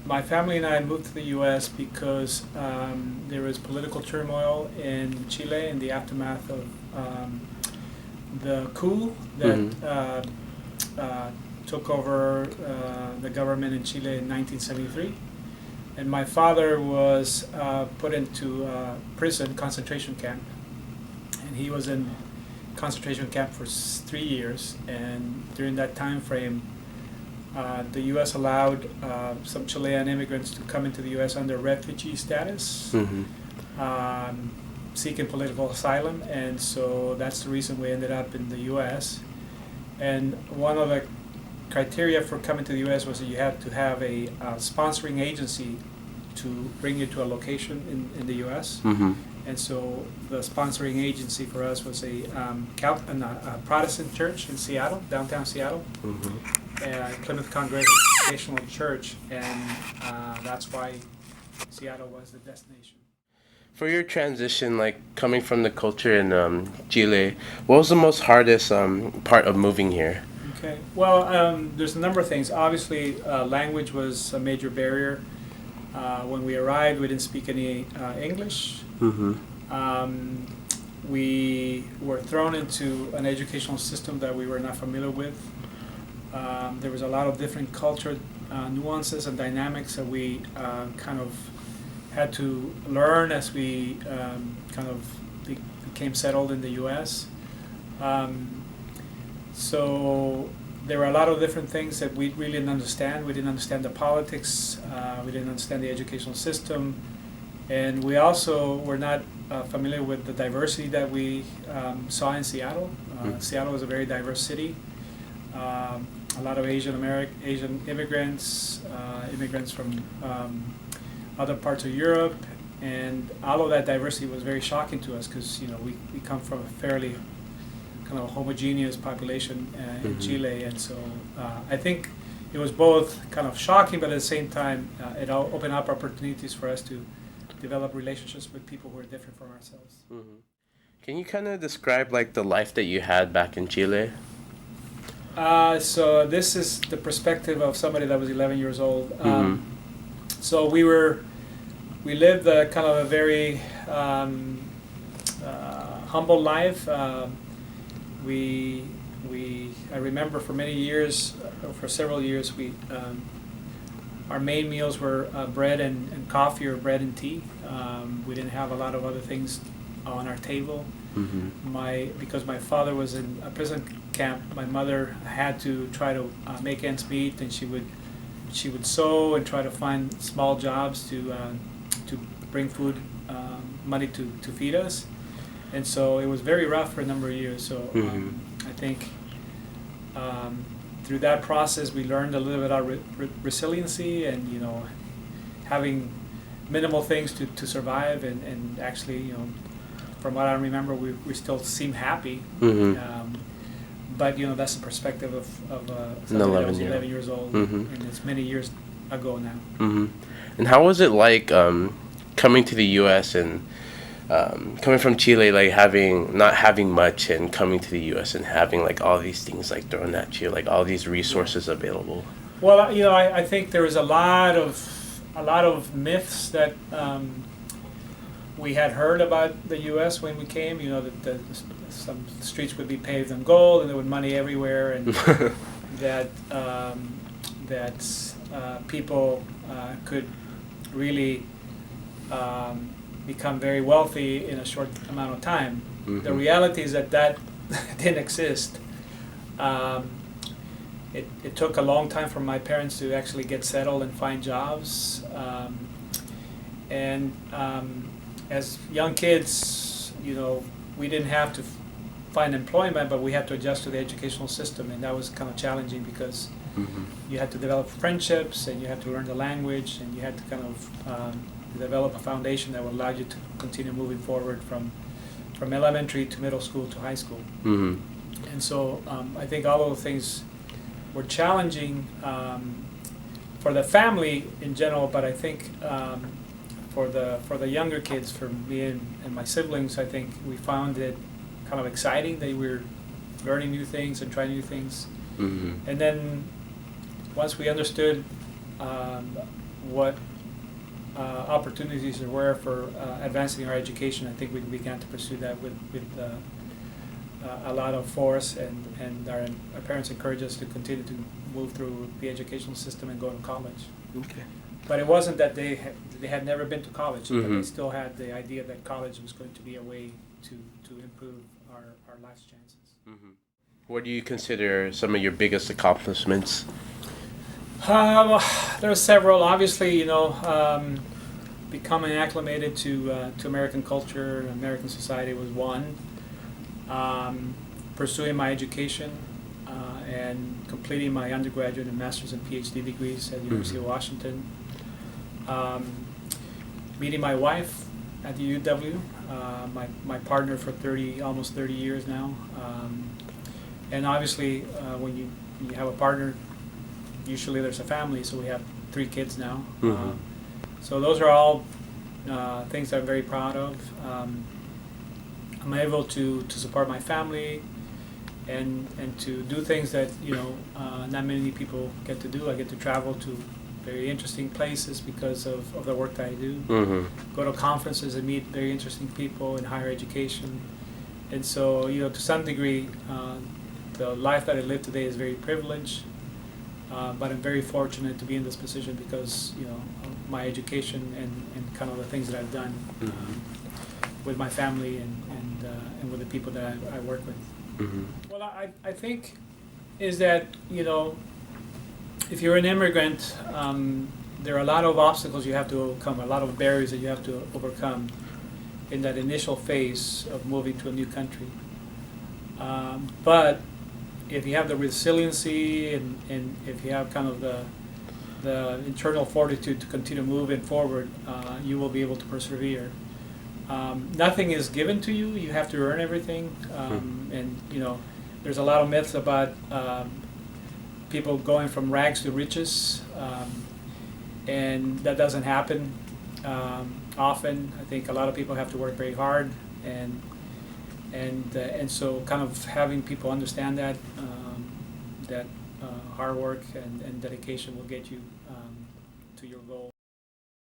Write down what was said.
my family and I moved to the U.S. because there was political turmoil in Chile in the aftermath of the coup that took over the government in Chile in 1973. And my father was put into prison, concentration camp. And he was in concentration camp for 3 years. And during that time frame, the U.S. allowed some Chilean immigrants to come into the U.S. under refugee status, seeking political asylum, and so that's the reason we ended up in the U.S. And one of the criteria for coming to the U.S. was that you had to have a sponsoring agency to bring you to a location in the U.S. And so the sponsoring agency for us was a Protestant church in Seattle, downtown Seattle, Plymouth Congregational Church, and that's why Seattle was the destination. For your transition, like coming from the culture in Chile, what was the most hardest part of moving here? Okay, well, there's a number of things. Obviously, language was a major barrier. When we arrived, we didn't speak any English. We were thrown into an educational system that we were not familiar with. There was a lot of different culture nuances and dynamics that we kind of had to learn as we kind of became settled in the U.S. So there were a lot of different things that we really didn't understand. We didn't understand the politics. We didn't understand the educational system. And we also were not familiar with the diversity that we saw in Seattle. Seattle is a very diverse city. A lot of Asian immigrants, immigrants from other parts of Europe, and all of that diversity was very shocking to us because we come from a fairly kind of homogeneous population in Chile, and so I think it was both kind of shocking, but at the same time it opened up opportunities for us to develop relationships with people who are different from ourselves. Can you kind of describe like the life that you had back in Chile? So this is the perspective of somebody that was 11 years old. So we lived kind of a very humble life. I remember for many years, for several years, our main meals were bread and coffee or bread and tea. We didn't have a lot of other things on our table. Because my father was in a prison camp, my mother had to try to make ends meet, and she would sew and try to find small jobs to bring food, money to feed us, and so it was very rough for a number of years. So I think through that process we learned a little bit about resiliency and having minimal things to survive, and actually from what I remember we still seem happy. But that's the perspective of somebody that was 11 years old, and it's many years ago now. And how was it like coming to the U.S. and coming from Chile, like not having much, and coming to the U.S. and having like all these things like thrown at you, like all these resources available? Well, I think there was a lot of myths that we had heard about the U.S. when we came. That some streets would be paved in gold, and there was money everywhere, and that people could really become very wealthy in a short amount of time. The reality is that didn't exist. It took a long time for my parents to actually get settled and find jobs. As young kids, we didn't have to find employment, but we had to adjust to the educational system, and that was kind of challenging because you had to develop friendships, and you had to learn the language, and you had to kind of develop a foundation that would allow you to continue moving forward from elementary to middle school to high school. And so I think all of those things were challenging for the family in general, but I think for the younger kids, for me and my siblings, I think we found it kind of exciting that we were learning new things and trying new things. And then once we understood what opportunities there were for advancing our education, I think we began to pursue that with a lot of force, and our parents encouraged us to continue to move through the educational system and go to college. Okay. But it wasn't that they had never been to college, but Mhm. they still had the idea that college was going to be a way to improve our life's chances. What do you consider some of your biggest accomplishments? There are several. Obviously, becoming acclimated to American culture, American society was one. Pursuing my education and completing my undergraduate and master's and PhD degrees at the University of Washington. Meeting my wife at the UW, my partner for almost 30 years now. And obviously, when you have a partner, usually there's a family, so we have 3 kids now. So those are all things that I'm very proud of. I'm able to support my family and to do things that not many people get to do. I get to travel to very interesting places because of the work that I do. Go to conferences and meet very interesting people in higher education. And so, to some degree, the life that I live today is very privileged. But I'm very fortunate to be in this position because, of my education and kind of the things that I've done with my family and with the people that I work with. Well, I think is that, if you're an immigrant, there are a lot of obstacles you have to overcome, a lot of barriers that you have to overcome in that initial phase of moving to a new country. But if you have the resiliency and if you have kind of the internal fortitude to continue moving forward, you will be able to persevere. Nothing is given to you. You have to earn everything. And, there's a lot of myths about people going from rags to riches. And that doesn't happen often. I think a lot of people have to work very hard. And so kind of having people understand that hard work and dedication will get you to your goal.